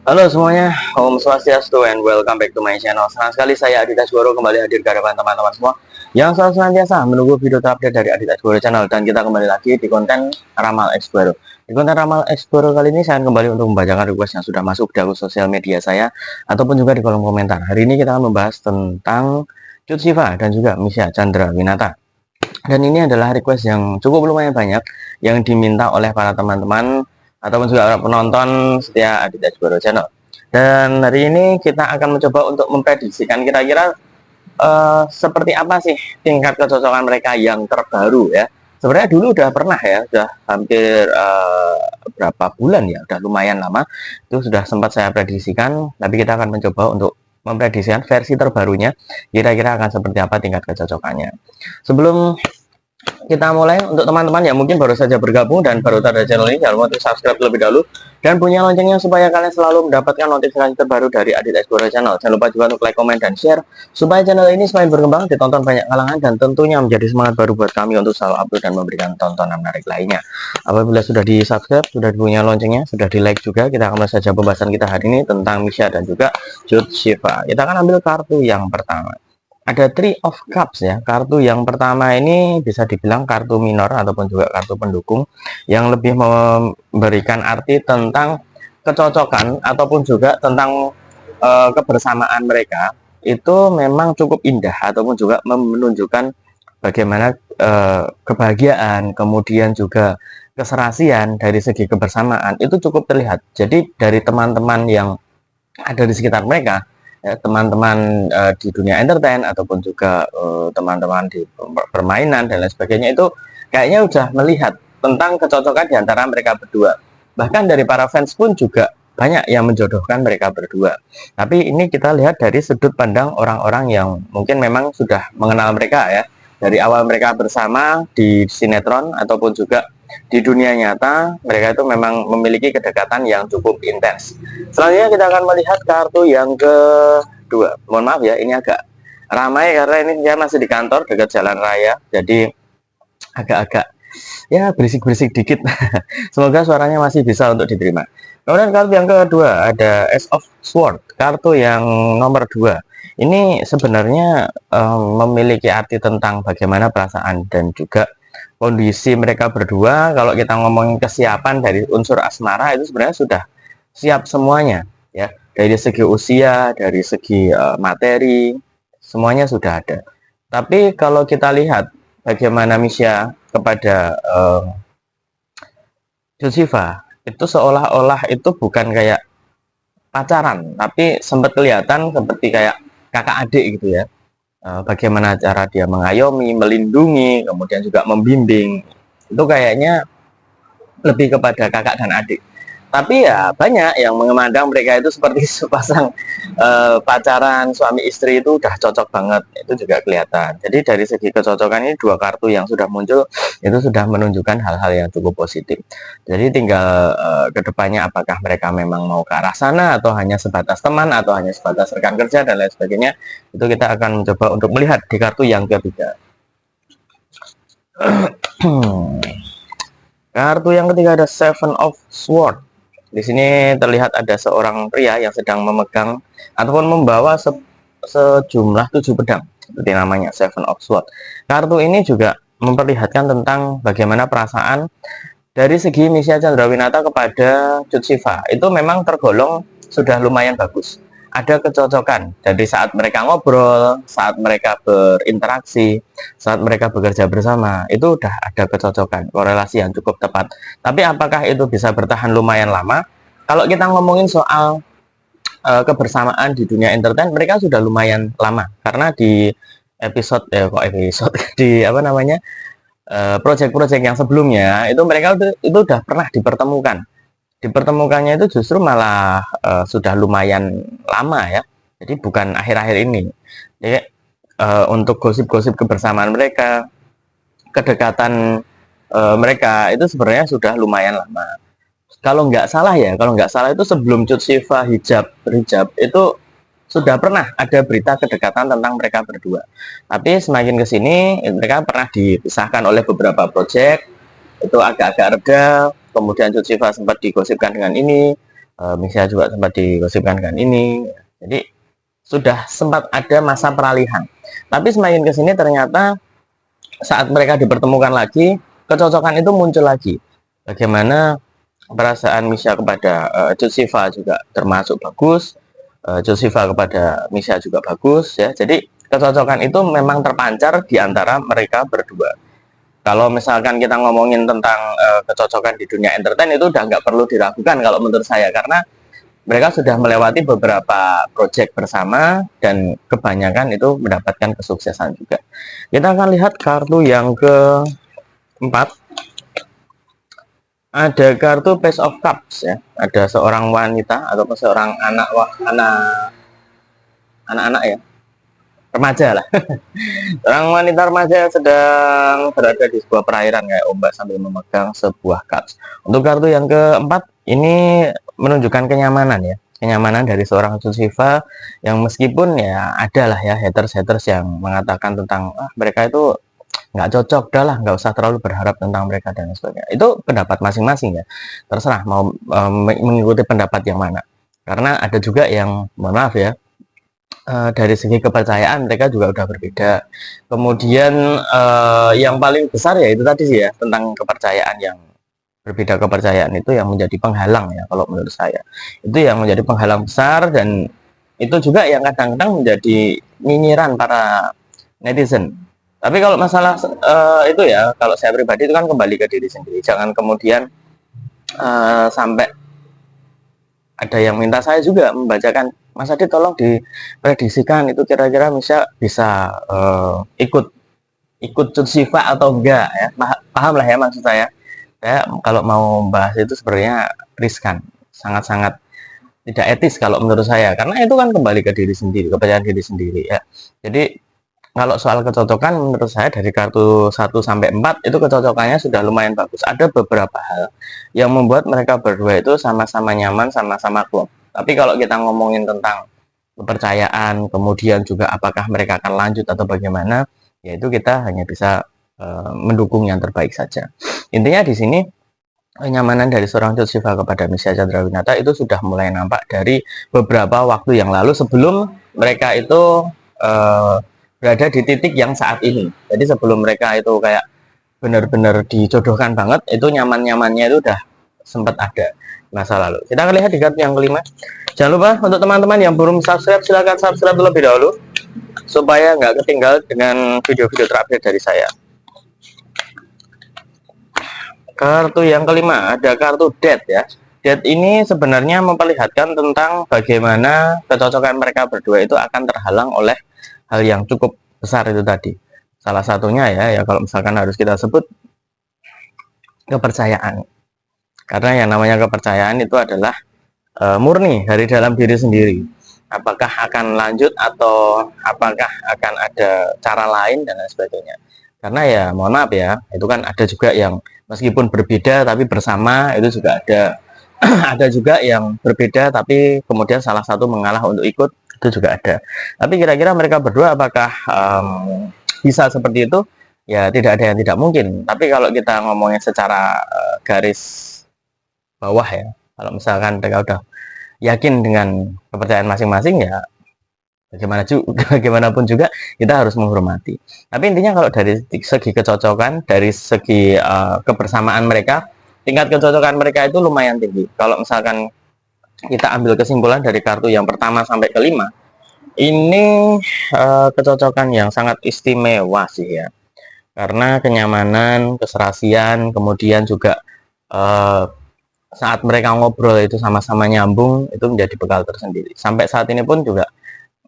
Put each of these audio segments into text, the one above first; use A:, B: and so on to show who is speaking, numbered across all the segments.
A: Halo semuanya, Om Swastiastu and welcome back to my channel. Senang sekali saya Aditya Asgoro kembali hadir ke hadapan teman-teman semua yang selalu senantiasa menunggu video terupdate dari Aditya Asgoro Channel. Dan kita kembali lagi di konten Ramal Exploro. Di konten Ramal Exploro kali ini saya akan kembali untuk membacakan request yang sudah masuk di akun sosial media saya ataupun juga di kolom komentar. Hari ini kita akan membahas tentang Cut Siva dan juga Misha Chandra Winata. Dan ini adalah request yang cukup lumayan banyak yang diminta oleh para teman-teman ataupun juga penonton setia Aditya Asgoro Channel. Dan hari ini kita akan mencoba untuk memprediksikan kira-kira seperti apa sih tingkat kecocokan mereka yang terbaru ya. Sebenarnya dulu udah pernah ya, sudah hampir berapa bulan ya, udah lumayan lama itu sudah sempat saya prediksikan. Tapi kita akan mencoba untuk memprediksikan versi terbarunya kira-kira akan seperti apa tingkat kecocokannya. Sebelum kita mulai, untuk teman-teman yang mungkin baru saja bergabung dan baru terhadap channel ini, jangan lupa untuk subscribe terlebih dahulu dan punya loncengnya supaya kalian selalu mendapatkan notifikasi terbaru dari Aditya Asgoro Channel. Jangan lupa juga untuk like, komen, dan share supaya channel ini semakin berkembang, ditonton banyak kalangan, dan tentunya menjadi semangat baru buat kami untuk selalu upload dan memberikan tontonan menarik lainnya. Apabila sudah di subscribe, sudah punya loncengnya, sudah di like juga, kita akan mulai saja pembahasan kita hari ini tentang Misha dan juga Cut Siva. Kita akan ambil kartu yang pertama. Ada Three of Cups ya. Kartu yang pertama ini bisa dibilang kartu minor ataupun juga kartu pendukung yang lebih memberikan arti tentang kecocokan ataupun juga tentang kebersamaan mereka. Itu memang cukup indah ataupun juga menunjukkan bagaimana kebahagiaan, kemudian juga keserasian dari segi kebersamaan itu cukup terlihat. Jadi dari teman-teman yang ada di sekitar mereka, ya, teman-teman di dunia entertain ataupun juga teman-teman di permainan dan lain sebagainya, itu kayaknya udah melihat tentang kecocokan di antara mereka berdua. Bahkan dari para fans pun juga banyak yang menjodohkan mereka berdua. Tapi ini kita lihat dari sudut pandang orang-orang yang mungkin memang sudah mengenal mereka ya. Dari awal mereka bersama di sinetron ataupun juga di dunia nyata, mereka itu memang memiliki kedekatan yang cukup intens. Selanjutnya kita akan melihat kartu yang kedua. Mohon maaf ya, ini agak ramai karena ini saya masih di kantor dekat jalan raya, jadi agak-agak ya berisik-berisik dikit. Semoga suaranya masih bisa untuk diterima. Kemudian kartu yang kedua ada Ace of Sword, kartu yang nomor 2. Ini sebenarnya memiliki arti tentang bagaimana perasaan dan juga kondisi mereka berdua. Kalau kita ngomongin kesiapan dari unsur asmara, itu sebenarnya sudah siap semuanya ya, dari segi usia, dari segi materi, semuanya sudah ada. Tapi kalau kita lihat bagaimana Misha kepada Josiva, itu seolah-olah itu bukan kayak pacaran, tapi sempat kelihatan seperti kayak kakak adik gitu ya. Bagaimana cara dia mengayomi, melindungi, kemudian juga membimbing, itu kayaknya lebih kepada kakak dan adik. Tapi ya banyak yang memandang mereka itu seperti sepasang pacaran suami istri, itu udah cocok banget, itu juga kelihatan. Jadi dari segi kecocokan ini, dua kartu yang sudah muncul itu sudah menunjukkan hal-hal yang cukup positif. Jadi tinggal kedepannya apakah mereka memang mau ke arah sana atau hanya sebatas teman atau hanya sebatas rekan kerja dan lain sebagainya, itu kita akan mencoba untuk melihat di kartu yang ketiga. Kartu yang ketiga ada Seven of Swords. Di sini terlihat ada seorang pria yang sedang memegang ataupun membawa sejumlah 7 pedang, seperti namanya Seven of Swords. Kartu ini juga memperlihatkan tentang bagaimana perasaan dari segi Misha Chandrawinata kepada Cut Siva. Itu memang tergolong sudah lumayan bagus. Ada kecocokan dari saat mereka ngobrol, saat mereka berinteraksi, saat mereka bekerja bersama, itu udah ada kecocokan, korelasi yang cukup tepat. Tapi apakah itu bisa bertahan lumayan lama? Kalau kita ngomongin soal kebersamaan di dunia entertain, mereka sudah lumayan lama, karena di episode di apa namanya, project-project yang sebelumnya itu mereka itu udah pernah dipertemukan. Dipertemukannya itu justru malah sudah lumayan lama ya. Jadi bukan akhir-akhir ini. Jadi untuk gosip-gosip kebersamaan mereka, kedekatan mereka itu sebenarnya sudah lumayan lama. Kalau nggak salah itu sebelum Cut Siva hijab itu sudah pernah ada berita kedekatan tentang mereka berdua. Tapi semakin ke sini mereka pernah dipisahkan oleh beberapa proyek, itu agak-agak reda. Kemudian Cut Siva sempat digosipkan dengan ini, Misha juga sempat digosipkan dengan ini. Jadi sudah sempat ada masa peralihan. Tapi semakin ke sini ternyata saat mereka dipertemukan lagi, kecocokan itu muncul lagi. Bagaimana perasaan Misha kepada Cut Siva juga termasuk bagus, Cut Siva kepada Misha juga bagus ya. Jadi kecocokan itu memang terpancar di antara mereka berdua. Kalau misalkan kita ngomongin tentang kecocokan di dunia entertain itu udah nggak perlu diragukan kalau menurut saya, karena mereka sudah melewati beberapa proyek bersama dan kebanyakan itu mendapatkan kesuksesan juga. Kita akan lihat kartu yang keempat. Ada kartu Page of Cups ya. Ada seorang wanita atau seorang anak-anak ya, remaja lah. Seorang wanita remaja sedang berada di sebuah perairan kayak ombak sambil memegang sebuah cups. Untuk kartu yang keempat ini menunjukkan kenyamanan ya, kenyamanan dari seorang Cut Siva yang meskipun ya ada lah ya haters yang mengatakan tentang mereka itu nggak cocok, dah lah nggak usah terlalu berharap tentang mereka dan sebagainya. Itu pendapat masing-masing ya, terserah mau mengikuti pendapat yang mana. Karena ada juga yang mohon maaf ya, dari segi kepercayaan mereka juga udah berbeda. Kemudian yang paling besar ya itu tadi sih ya, tentang kepercayaan, yang berbeda kepercayaan itu yang menjadi penghalang ya kalau menurut saya. Itu yang menjadi penghalang besar, dan itu juga yang kadang-kadang menjadi nyinyiran para netizen. Tapi kalau masalah itu ya, kalau saya pribadi itu kan kembali ke diri sendiri. Jangan kemudian sampai ada yang minta saya juga membacakan, Mas Adi tolong diprediksikan itu kira-kira bisa ikut Cut Siva atau enggak ya. Paham lah ya maksud saya. Saya kalau mau bahas itu sebenarnya riskan, sangat-sangat tidak etis kalau menurut saya, karena itu kan kembali ke diri sendiri, kepercayaan diri sendiri ya. Jadi kalau soal kecocokan menurut saya dari kartu 1 sampai 4 itu kecocokannya sudah lumayan bagus. Ada beberapa hal yang membuat mereka berdua itu sama-sama nyaman, sama-sama klop. Tapi kalau kita ngomongin tentang kepercayaan, kemudian juga apakah mereka akan lanjut atau bagaimana, yaitu kita hanya bisa mendukung yang terbaik saja. Intinya di sini kenyamanan dari seorang Cut Siva kepada Misha Chandrawinata itu sudah mulai nampak dari beberapa waktu yang lalu, sebelum mereka itu berada di titik yang saat ini. Jadi sebelum mereka itu kayak benar-benar dijodohkan banget, itu nyaman-nyamannya itu udah sempat ada masa lalu. Kita akan lihat di kartu yang kelima. Jangan lupa untuk teman-teman yang belum subscribe, silahkan subscribe terlebih dahulu supaya nggak ketinggal dengan video-video terupdate dari saya. Kartu yang kelima ada kartu Death ya. Death ini sebenarnya memperlihatkan tentang bagaimana kecocokan mereka berdua itu akan terhalang oleh hal yang cukup besar itu tadi. Salah satunya ya kalau misalkan harus kita sebut kepercayaan. Karena yang namanya kepercayaan itu adalah murni dari dalam diri sendiri. Apakah akan lanjut atau apakah akan ada cara lain dan lain sebagainya. Karena ya mohon maaf ya, itu kan ada juga yang meskipun berbeda tapi bersama, itu juga ada. Ada juga yang berbeda tapi kemudian salah satu mengalah untuk ikut, itu juga ada. Tapi kira-kira mereka berdua apakah bisa seperti itu? Ya tidak ada yang tidak mungkin. Tapi kalau kita ngomongnya secara garis bawah ya, kalau misalkan mereka udah yakin dengan kepercayaan masing-masing ya bagaimanapun juga kita harus menghormati. Tapi intinya kalau dari segi kecocokan, dari segi kebersamaan mereka, tingkat kecocokan mereka itu lumayan tinggi. Kalau misalkan kita ambil kesimpulan dari kartu yang pertama sampai kelima, ini kecocokan yang sangat istimewa sih ya. Karena kenyamanan, keserasian, kemudian juga saat mereka ngobrol itu sama-sama nyambung, itu menjadi bekal tersendiri. Sampai saat ini pun juga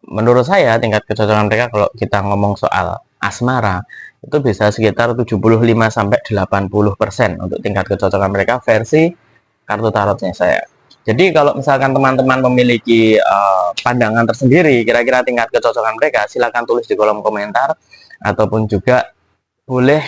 A: menurut saya tingkat kecocokan mereka kalau kita ngomong soal asmara itu bisa sekitar 75-80% untuk tingkat kecocokan mereka versi kartu tarotnya saya. Jadi kalau misalkan teman-teman memiliki pandangan tersendiri kira-kira tingkat kecocokan mereka, silakan tulis di kolom komentar, ataupun juga boleh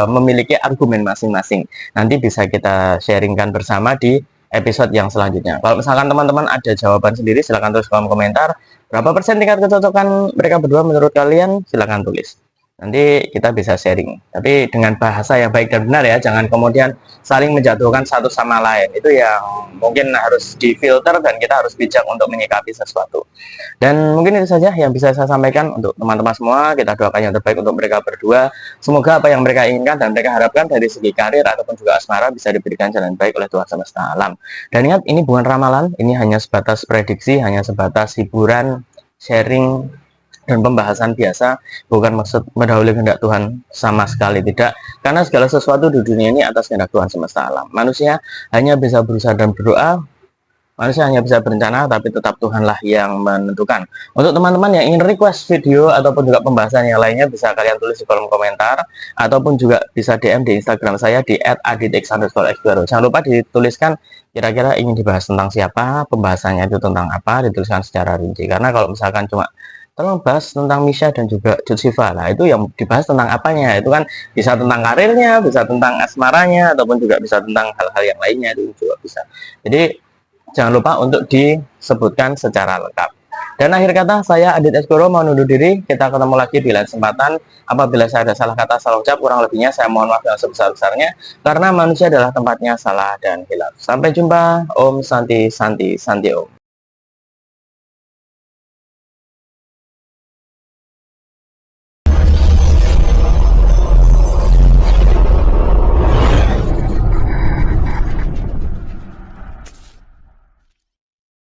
A: memiliki argumen masing-masing. Nanti bisa kita sharingkan bersama di episode yang selanjutnya. Kalau misalkan teman-teman ada jawaban sendiri, silahkan tulis kolom komentar. Berapa persen tingkat kecocokan mereka berdua menurut kalian? Silahkan tulis. nanti kita bisa sharing, tapi dengan bahasa yang baik dan benar ya, jangan kemudian saling menjatuhkan satu sama lain. Itu yang mungkin harus difilter dan kita harus bijak untuk menyikapi sesuatu. Dan mungkin itu saja yang bisa saya sampaikan untuk teman-teman semua. Kita doakan yang terbaik untuk mereka berdua. Semoga apa yang mereka inginkan dan mereka harapkan dari segi karir ataupun juga asmara bisa diberikan jalan baik oleh Tuhan semesta alam. Dan ingat, ini bukan ramalan, ini hanya sebatas prediksi, hanya sebatas hiburan, sharing, dan pembahasan biasa, bukan maksud mendahului kehendak Tuhan sama sekali tidak, karena segala sesuatu di dunia ini atas kehendak Tuhan semesta alam. Manusia hanya bisa berusaha dan berdoa, manusia hanya bisa berencana, tapi tetap Tuhanlah yang menentukan. Untuk teman-teman yang ingin request video ataupun juga pembahasan yang lainnya, bisa kalian tulis di kolom komentar, ataupun juga bisa DM di Instagram saya di @aditx_x_baru. Jangan lupa dituliskan kira-kira ingin dibahas tentang siapa, pembahasannya itu tentang apa, dituliskan secara rinci. Karena kalau misalkan cuma tolong bahas tentang Misha dan juga Jutsiva, nah itu yang dibahas tentang apanya, itu kan bisa tentang karirnya, bisa tentang asmaranya, ataupun juga bisa tentang hal-hal yang lainnya, itu juga bisa. Jadi jangan lupa untuk disebutkan secara lengkap. Dan akhir kata, saya Adit Eskoro mau undur diri. Kita ketemu lagi di lain kesempatan. Apabila saya ada salah kata, salah ucap, kurang lebihnya saya mohon maaf yang sebesar-besarnya, karena manusia adalah tempatnya salah dan hilaf. Sampai jumpa. Om Santi Santi Santi Om.